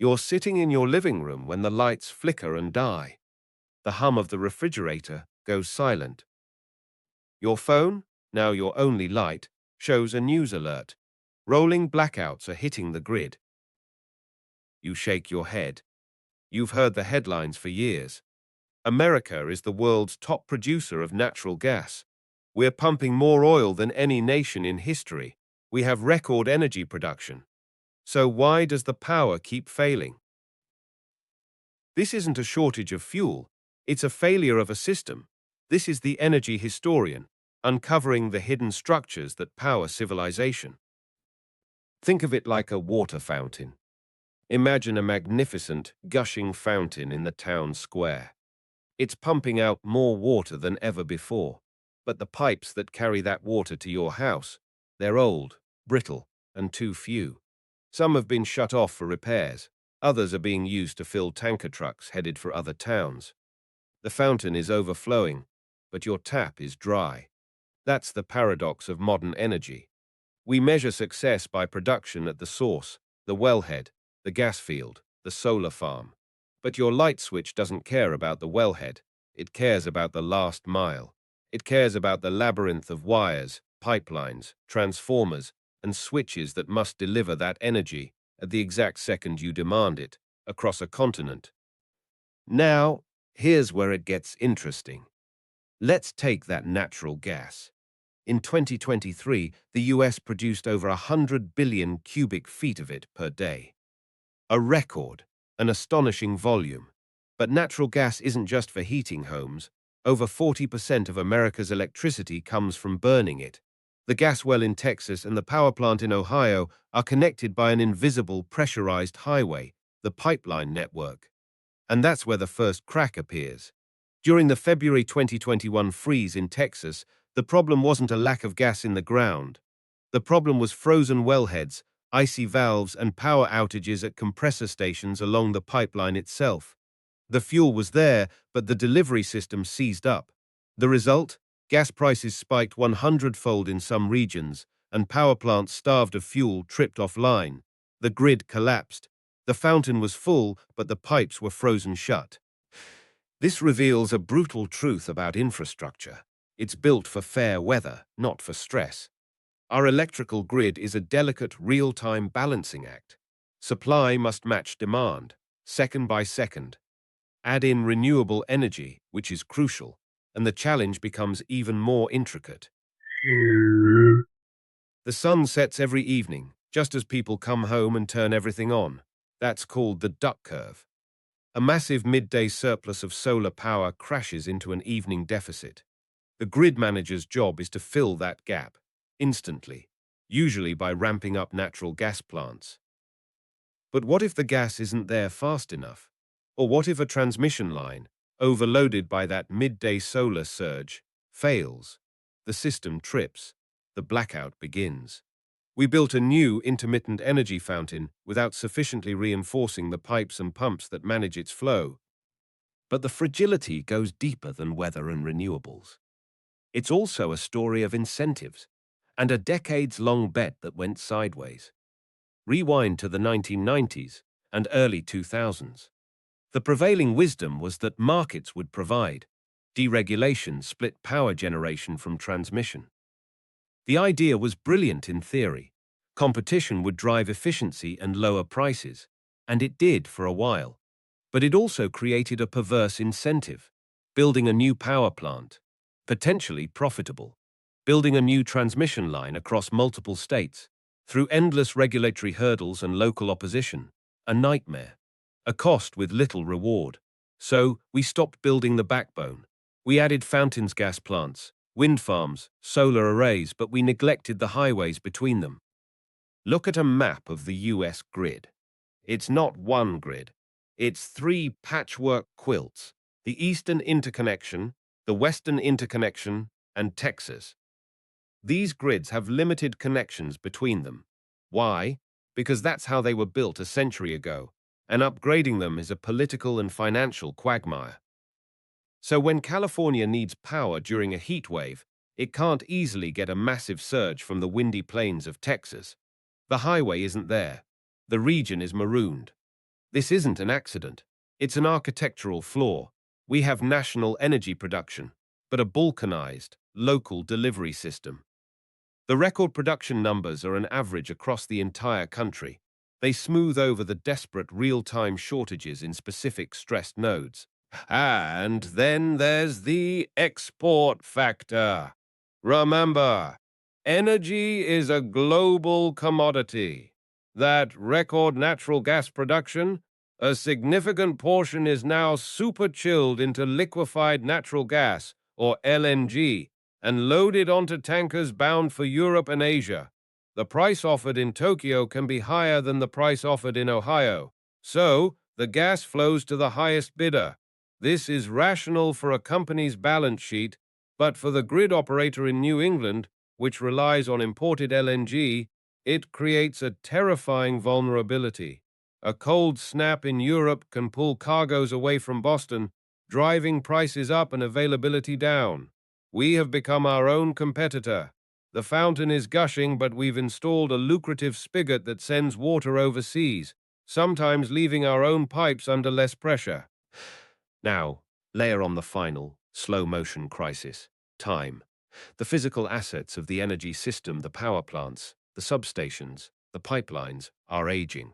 You're sitting in your living room when the lights flicker and die. The hum of the refrigerator goes silent. Your phone, now your only light, shows a news alert. Rolling blackouts are hitting the grid. You shake your head. You've heard the headlines for years. America is the world's top producer of natural gas. We're pumping more oil than any nation in history. We have record energy production. So why does the power keep failing? This isn't a shortage of fuel. It's a failure of a system. This is the energy historian, uncovering the hidden structures that power civilization. Think of it like a water fountain. Imagine a magnificent, gushing fountain in the town square. It's pumping out more water than ever before. But the pipes that carry that water to your house, they're old, brittle, and too few. Some have been shut off for repairs. Others are being used to fill tanker trucks headed for other towns. The fountain is overflowing, but your tap is dry. That's the paradox of modern energy. We measure success by production at the source, the wellhead, the gas field, the solar farm. But your light switch doesn't care about the wellhead. It cares about the last mile. It cares about the labyrinth of wires, pipelines, transformers, and switches that must deliver that energy at the exact second you demand it, across a continent. Now, here's where it gets interesting. Let's take that natural gas. In 2023, the US produced over 100 billion cubic feet of it per day. A record, an astonishing volume. But natural gas isn't just for heating homes. Over 40% of America's electricity comes from burning it. The gas well in Texas and the power plant in Ohio are connected by an invisible pressurized highway, the pipeline network. And that's where the first crack appears. During the February 2021 freeze in Texas, the problem wasn't a lack of gas in the ground. The problem was frozen wellheads, icy valves, and power outages at compressor stations along the pipeline itself. The fuel was there, but the delivery system seized up. The result? Gas prices spiked 100-fold in some regions, and power plants starved of fuel tripped offline. The grid collapsed. The fountain was full, but the pipes were frozen shut. This reveals a brutal truth about infrastructure. It's built for fair weather, not for stress. Our electrical grid is a delicate, real-time balancing act. Supply must match demand, second by second. Add in renewable energy, which is crucial, and the challenge becomes even more intricate. The sun sets every evening, just as people come home and turn everything on. That's called the duck curve. A massive midday surplus of solar power crashes into an evening deficit. The grid manager's job is to fill that gap, instantly, usually by ramping up natural gas plants. But what if the gas isn't there fast enough? Or what if a transmission line, overloaded by that midday solar surge, fails? The system trips. The blackout begins. We built a new intermittent energy fountain without sufficiently reinforcing the pipes and pumps that manage its flow. But the fragility goes deeper than weather and renewables. It's also a story of incentives and a decades-long bet that went sideways. Rewind to the 1990s and early 2000s. The prevailing wisdom was that markets would provide. Deregulation split power generation from transmission. The idea was brilliant in theory. Competition would drive efficiency and lower prices, and it did for a while. But it also created a perverse incentive. Building a new power plant, potentially profitable. Building a new transmission line across multiple states, through endless regulatory hurdles and local opposition, a nightmare. A cost with little reward. So, we stopped building the backbone. We added fountains gas plants, wind farms, solar arrays, but we neglected the highways between them. Look at a map of the US grid. It's not one grid. It's 3 patchwork quilts: the Eastern Interconnection, the Western Interconnection, and Texas. These grids have limited connections between them. Why? Because that's how they were built a century ago, and upgrading them is a political and financial quagmire. So when California needs power during a heat wave, it can't easily get a massive surge from the windy plains of Texas. The highway isn't there. The region is marooned. This isn't an accident. It's an architectural flaw. We have national energy production, but a balkanized, local delivery system. The record production numbers are an average across the entire country. They smooth over the desperate real-time shortages in specific stressed nodes. And then there's the export factor. Remember, energy is a global commodity. That record natural gas production, a significant portion is now super chilled into liquefied natural gas, or LNG, and loaded onto tankers bound for Europe and Asia. The price offered in Tokyo can be higher than the price offered in Ohio. So, the gas flows to the highest bidder. This is rational for a company's balance sheet, but for the grid operator in New England, which relies on imported LNG, it creates a terrifying vulnerability. A cold snap in Europe can pull cargoes away from Boston, driving prices up and availability down. We have become our own competitor. The fountain is gushing, but we've installed a lucrative spigot that sends water overseas, sometimes leaving our own pipes under less pressure. Now, layer on the final, slow-motion crisis: time. The physical assets of the energy system, the power plants, the substations, the pipelines, are aging.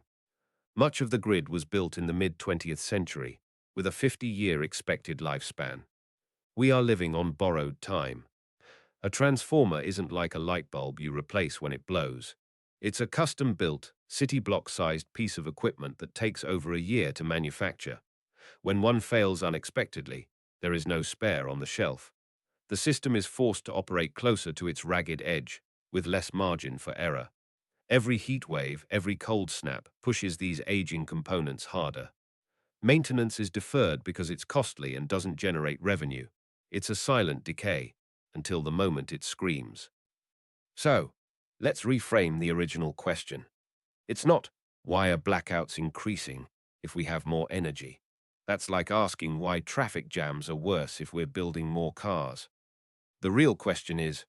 Much of the grid was built in the mid-20th century, with a 50-year expected lifespan. We are living on borrowed time. A transformer isn't like a light bulb you replace when it blows. It's a custom-built, city-block-sized piece of equipment that takes over a year to manufacture. When one fails unexpectedly, there is no spare on the shelf. The system is forced to operate closer to its ragged edge, with less margin for error. Every heat wave, every cold snap, pushes these aging components harder. Maintenance is deferred because it's costly and doesn't generate revenue. It's a silent decay, until the moment it screams. So, let's reframe the original question. It's not, why are blackouts increasing if we have more energy? That's like asking why traffic jams are worse if we're building more cars. The real question is,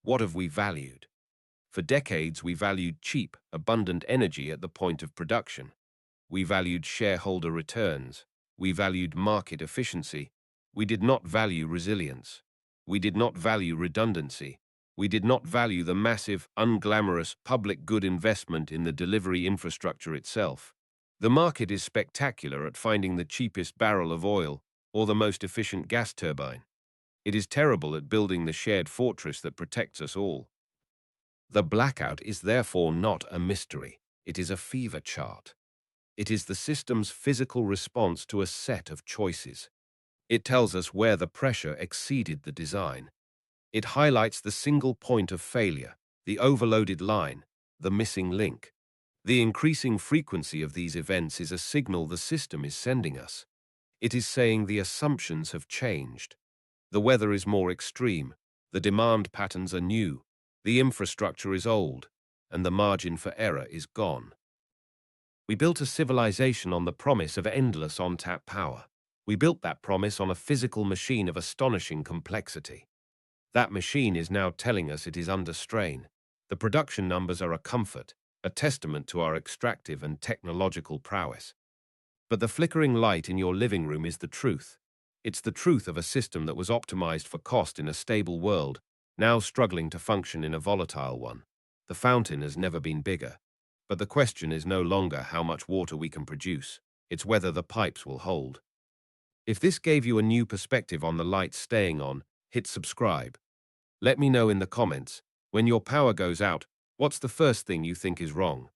what have we valued? For decades, we valued cheap, abundant energy at the point of production. We valued shareholder returns. We valued market efficiency. We did not value resilience. We did not value redundancy. We did not value the massive, unglamorous public good investment in the delivery infrastructure itself. The market is spectacular at finding the cheapest barrel of oil or the most efficient gas turbine. It is terrible at building the shared fortress that protects us all. The blackout is therefore not a mystery. It is a fever chart. It is the system's physical response to a set of choices. It tells us where the pressure exceeded the design. It highlights the single point of failure, the overloaded line, the missing link. The increasing frequency of these events is a signal the system is sending us. It is saying the assumptions have changed. The weather is more extreme, the demand patterns are new, the infrastructure is old, and the margin for error is gone. We built a civilization on the promise of endless on-tap power. We built that promise on a physical machine of astonishing complexity. That machine is now telling us it is under strain. The production numbers are a comfort, a testament to our extractive and technological prowess. But the flickering light in your living room is the truth. It's the truth of a system that was optimized for cost in a stable world, now struggling to function in a volatile one. The fountain has never been bigger. But the question is no longer how much water we can produce. It's whether the pipes will hold. If this gave you a new perspective on the lights staying on, hit subscribe. Let me know in the comments, when your power goes out, what's the first thing you think is wrong?